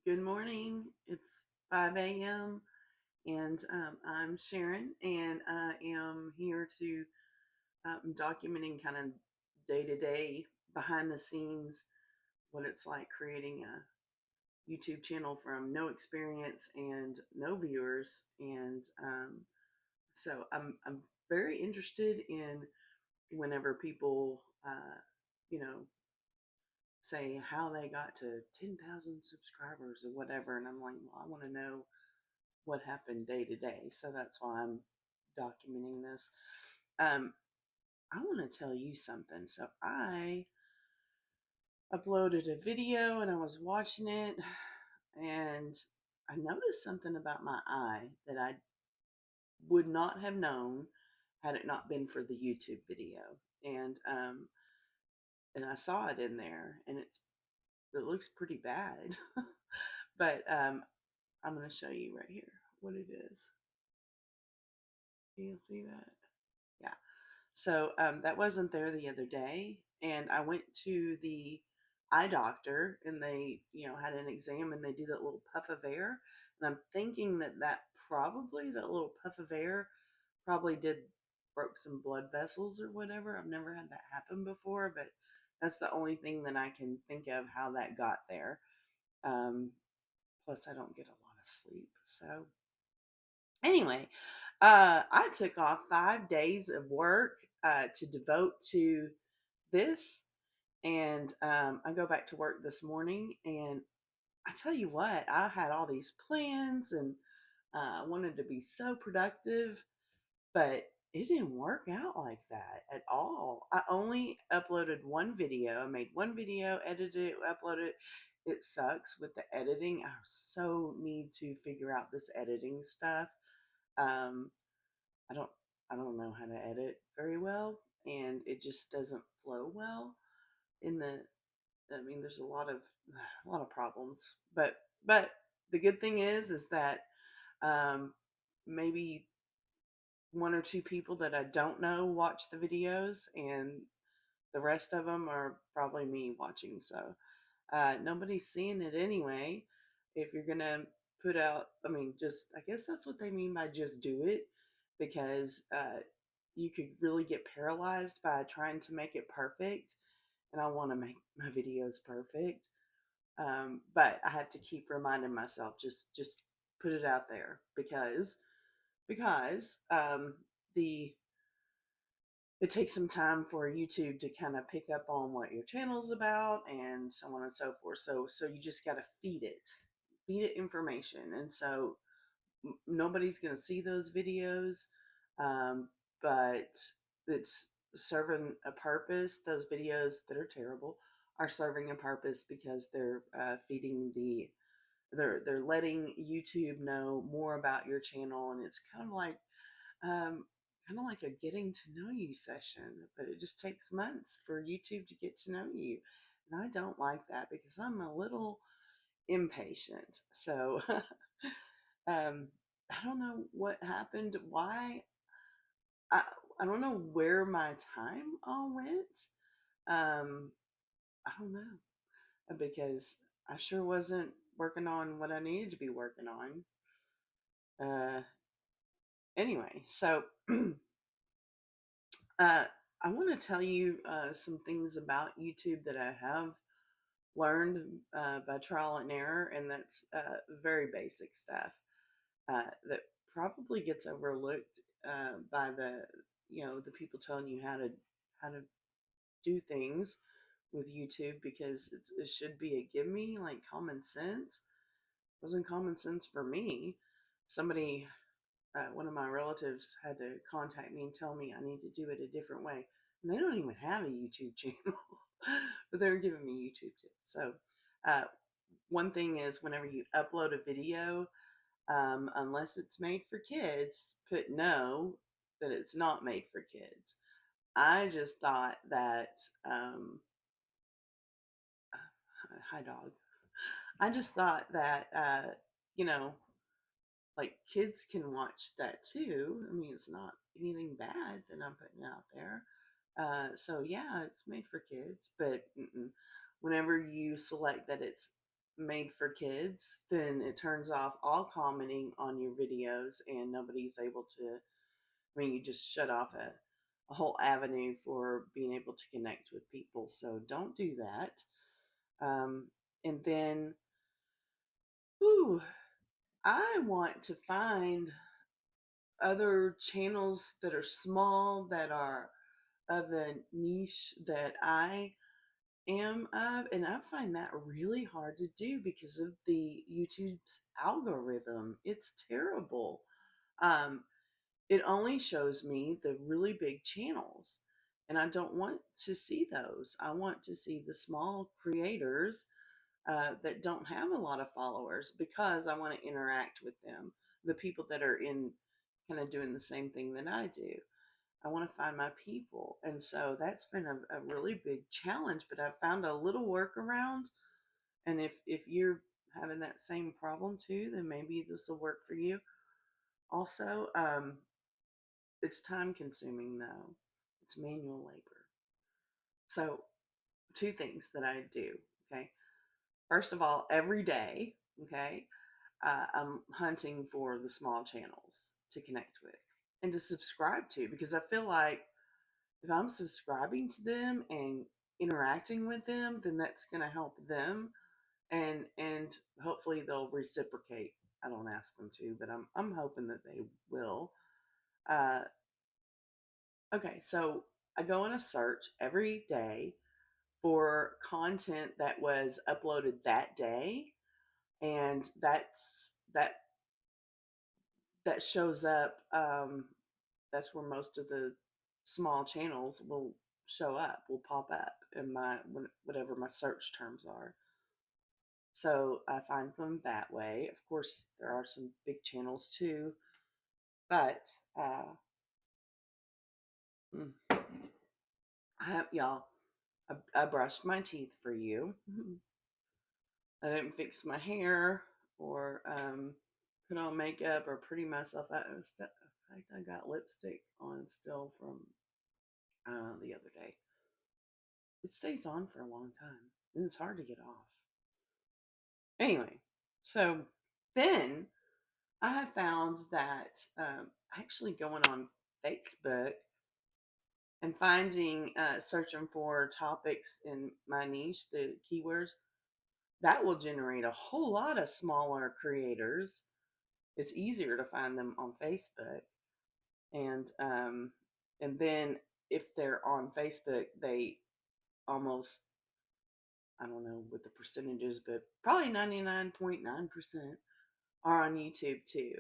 Good morning. It's 5 a.m. and I'm Sharon, and I am here to documenting kind of day to day, behind the scenes, what it's like creating a YouTube channel from no experience and no viewers. And so I'm very interested in whenever people, you know, say how they got to 10,000 subscribers or whatever. And I'm like, well, I want to know what happened day to day. So that's why I'm documenting this. Um, I want to tell you something. So I uploaded a video and I was watching it, and I noticed something about my eye that I would not have known had it not been for the YouTube video. And I saw it in there, and it looks pretty bad. But I'm going to show you right here what it is. Can you see that? Yeah. So that wasn't there the other day, and I went to the eye doctor, and they, had an exam, and they do that little puff of air, and I'm thinking that little puff of air probably did broke some blood vessels or whatever. I've never had that happen before, but that's the only thing that I can think of how that got there. Um, Plus, I don't get a lot of sleep, so anyway, I took off 5 days of work to devote to this. And I go back to work this morning, and I tell you what, I had all these plans, and I wanted to be so productive, but it didn't work out like that at all. I only uploaded one video. I made one video, edited it, uploaded it. It sucks with the editing. I so need to figure out this editing stuff. Um, I don't I don't know how to edit very well, and it just doesn't flow well in the I mean, there's a lot of problems. But the good thing is that um maybe one or two people that I don't know watch the videos, and the rest of them are probably me watching. So nobody's seeing it anyway. If you're gonna put out, I mean, just I guess that's what they mean by just do it, because you could really get paralyzed by trying to make it perfect. And I want to make my videos perfect, but I have to keep reminding myself, just put it out there, because the it takes some time for YouTube to kind of pick up on what your channel's about, and so on and so forth. So you just got to feed it information, and so nobody's going to see those videos, but it's serving a purpose. Those videos that are terrible are serving a purpose because they're feeding they're letting YouTube know more about your channel, and it's um, kind of like a getting to know you session, but it just takes months for YouTube to get to know you. And I don't like that because I'm a little impatient. So I don't know what happened, why. I, I don't know where my time all went. Um, I don't know, because I sure wasn't working on what I needed to be working on. Uh, anyway, so Uh, I want to tell you some things about YouTube that I have learned by trial and error, and that's very basic stuff that probably gets overlooked by the people telling you how to do things with YouTube, because it should be a give me, like, common sense. It wasn't common sense for me. Somebody One of my relatives had to contact me and tell me I need to do it a different way. And they don't even have a YouTube channel, but they're giving me YouTube tips. So, uh, one thing is, whenever you upload a video, unless it's made for kids, put no, that it's not made for kids. I just thought that, hi dog. I just thought that, you know, like, kids can watch that too. I mean, it's not anything bad that I'm putting out there. So yeah, it's made for kids, but whenever you select that it's made for kids, then it turns off all commenting on your videos and nobody's able to, I mean, you just shut off a whole avenue for being able to connect with people. So don't do that. And then, ooh, I want to find other channels that are small, that are of the niche that I am of, and I find that really hard to do because of the YouTube's algorithm. It's terrible. Um, it only shows me the really big channels, and I don't want to see those. I want to see the small creators that don't have a lot of followers, because I want to interact with them, the people that are in kind of doing the same thing that I do. I want to find my people. And so that's been a really big challenge, but I've found a little workaround. And if you're having that same problem too, then maybe this will work for you. Also, it's time consuming though. It's manual labor. So two things that I do. Okay. First of all, every day, okay, I'm hunting for the small channels to connect with and to subscribe to, because I feel like if I'm subscribing to them and interacting with them, then that's going to help them, and hopefully they'll reciprocate. I don't ask them to, but I'm hoping that they will. Uh, okay, so I go on a search every day for content that was uploaded that day, and that shows up. That's where most of the small channels will show up, will pop up in my whatever my search terms are. So I find them that way. Of course, there are some big channels too, but mm, y'all, I brushed my teeth for you. I didn't fix my hair or put on makeup or pretty myself out. In fact, I got lipstick on still from the other day. It stays on for a long time, and it's hard to get off. Anyway, so then I have found that actually going on Facebook and finding, searching for topics in my niche, the keywords, that will generate a whole lot of smaller creators. It's easier to find them on Facebook, and then if they're on Facebook, they almost, I don't know what the percentages, but probably 99.9% are on YouTube too.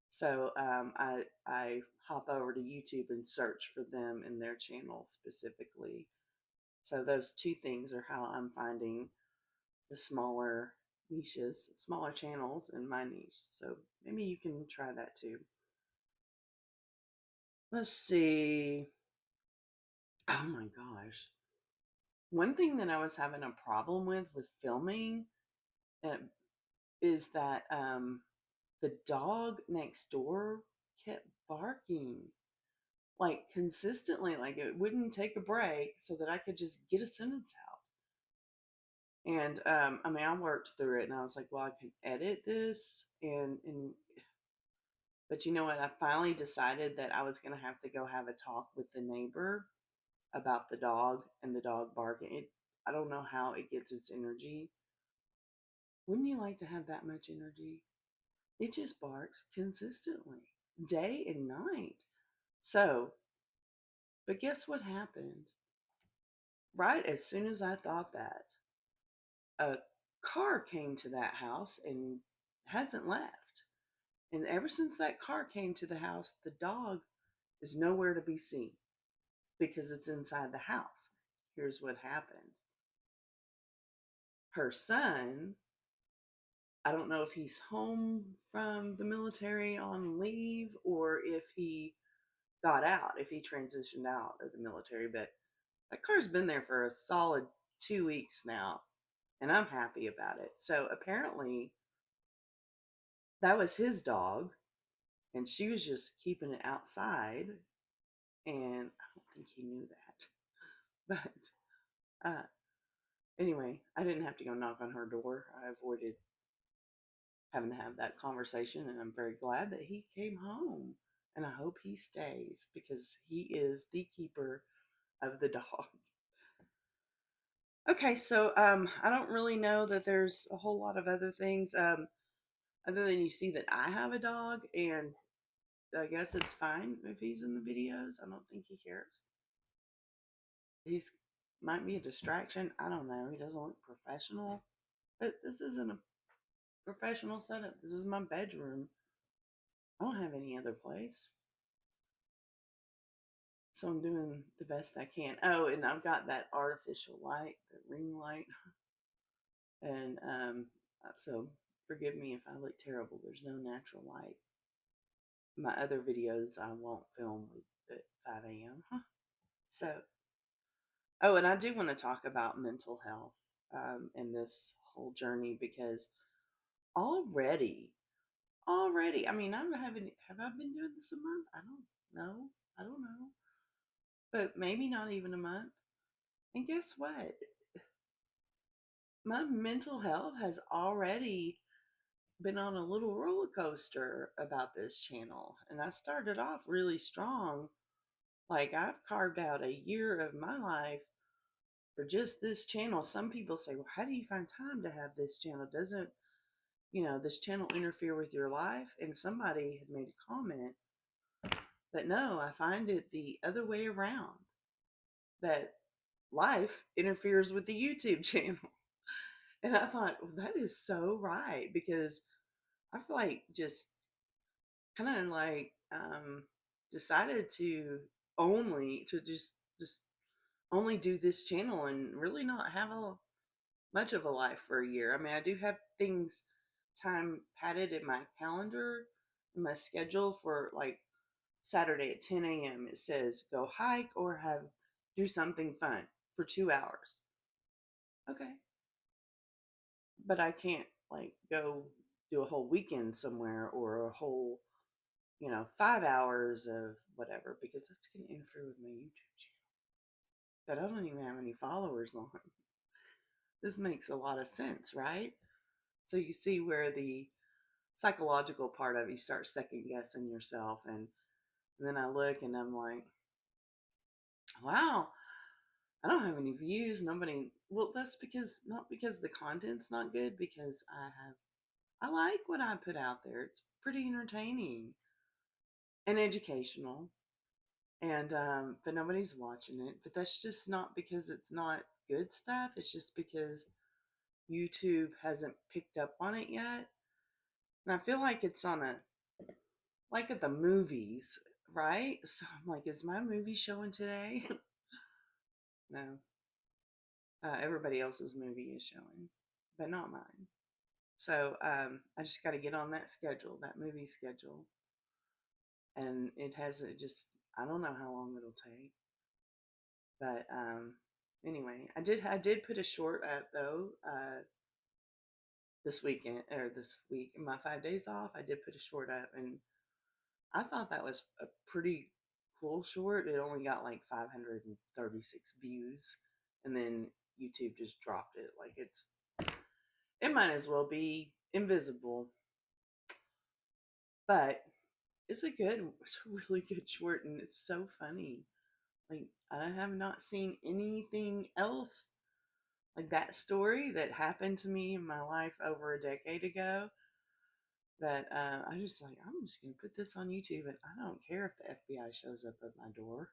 So I hop over to YouTube and search for them in their channel specifically. So those two things are how I'm finding the smaller niches, smaller channels in my niche. So maybe you can try that too. Let's see. Oh my gosh. One thing that I was having a problem with filming, uh, is that the dog next door kept barking like consistently, like it wouldn't take a break so that I could just get a sentence out. And I mean, I worked through it and I was like, well, I can edit this, and but you know what? I finally decided that I was going to have to go have a talk with the neighbor about the dog and the dog barking. I don't know how it gets its energy. Wouldn't you like to have that much energy? It just barks consistently, day and night. So, but guess what happened? Right as soon as I thought that, a car came to that house and hasn't left. And ever since that car came to the house, the dog is nowhere to be seen because it's inside the house. Here's what happened. Her son, I don't know if he's home from the military on leave or if he got out, if he transitioned out of the military, but that car's been there for a solid 2 weeks now, and I'm happy about it. So apparently that was his dog, and she was just keeping it outside, and I don't think he knew that. But Anyway, I didn't have to go knock on her door. I avoided having to have that conversation, and I'm very glad that he came home. And I hope he stays because he is the keeper of the dog. Okay, so I don't really know that there's a whole lot of other things other than you see that I have a dog, and I guess it's fine if he's in the videos. I don't think he cares. He's might be a distraction. I don't know. He doesn't look professional, but this isn't a professional setup. This is my bedroom. I don't have any other place. So I'm doing the best I can. Oh, and I've got that artificial light, the ring light. And so forgive me if I look terrible. There's no natural light. My other videos I won't film at 5 a.m. So, oh, and I do want to talk about mental health in this whole journey because already, I mean, have I been doing this a month? I don't know. I don't know. But maybe not even a month. And guess what? My mental health has already been on a little roller coaster about this channel. And I started off really strong. Like, I've carved out a year of my life for just this channel. Some people say, well, how do you find time to have this channel? Doesn't, this channel interfere with your life? And somebody had made a comment that no, I find it the other way around, that life interferes with the YouTube channel. And I thought, well, that is so right, because I feel like just kind of like decided to just only do this channel and really not have much of a life for a year. I mean, I do have things time padded in my calendar, in my schedule for like Saturday at 10 a.m. It says go hike or do something fun for 2 hours. Okay. But I can't like go do a whole weekend somewhere or a whole, 5 hours of whatever, because that's going to interfere with my YouTube channel that I don't even have any followers on. This makes a lot of sense, right? So you see where the psychological part of you start second guessing yourself. And then I look and I'm like, wow, I don't have any views. Nobody, well, that's not because the content's not good, because I like what I put out there. It's pretty entertaining and educational. And, but nobody's watching it. But that's just not because it's not good stuff. It's just because YouTube hasn't picked up on it yet. And I feel like it's like at the movies, right? So I'm like, is my movie showing today? No. Everybody else's movie is showing, but not mine. So I just got to get on that schedule, that movie schedule. And it just, I don't know how long it'll take. But anyway, I did put a short up though this weekend, or this week, in my 5 days off. I did put a short up, and I thought that was a pretty cool short. It only got like 536 views, and then YouTube just dropped it. Like, it might as well be invisible, but it's a really good short, and it's so funny. Like, I have not seen anything else like that story that happened to me in my life over a decade ago, that I just like, I'm just gonna put this on YouTube, and I don't care if the FBI shows up at my door.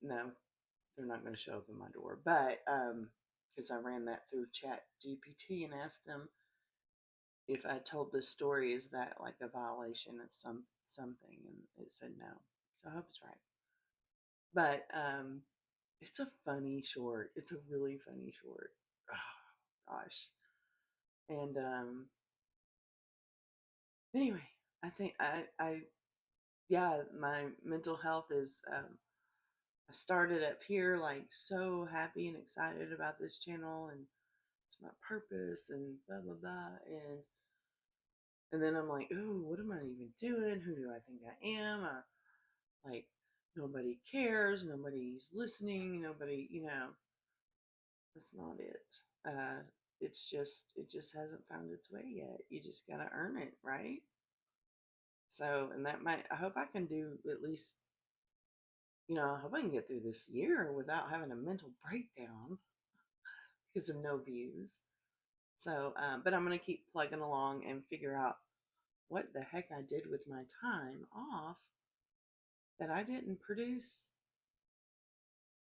No, they're not going to show up at my door, but because I ran that through Chat GPT and asked them if I told this story, is that like a violation of something, and it said no. So I hope it's right. But it's a funny short. It's a really funny short. Oh gosh. And anyway, I think I yeah, my mental health is I started up here like so happy and excited about this channel, and it's my purpose and blah blah blah, and then I'm like, ooh, what am I even doing? Who do I think I am? Like, nobody cares, nobody's listening, nobody, That's not it. It just hasn't found its way yet. You just gotta earn it, right? So, and that might, I hope I can do at least, I hope I can get through this year without having a mental breakdown because of no views. So, but I'm going to keep plugging along and figure out what the heck I did with my time off that I didn't produce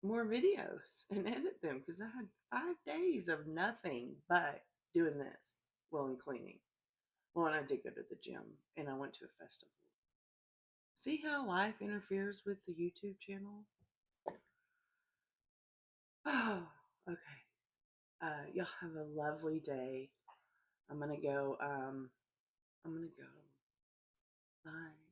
more videos and edit them because I had 5 days of nothing but doing this, well, and cleaning. Well, and I did go to the gym and I went to a festival. See how life interferes with the YouTube channel? Oh, okay. Y'all have a lovely day. I'm gonna go. I'm gonna go. Bye.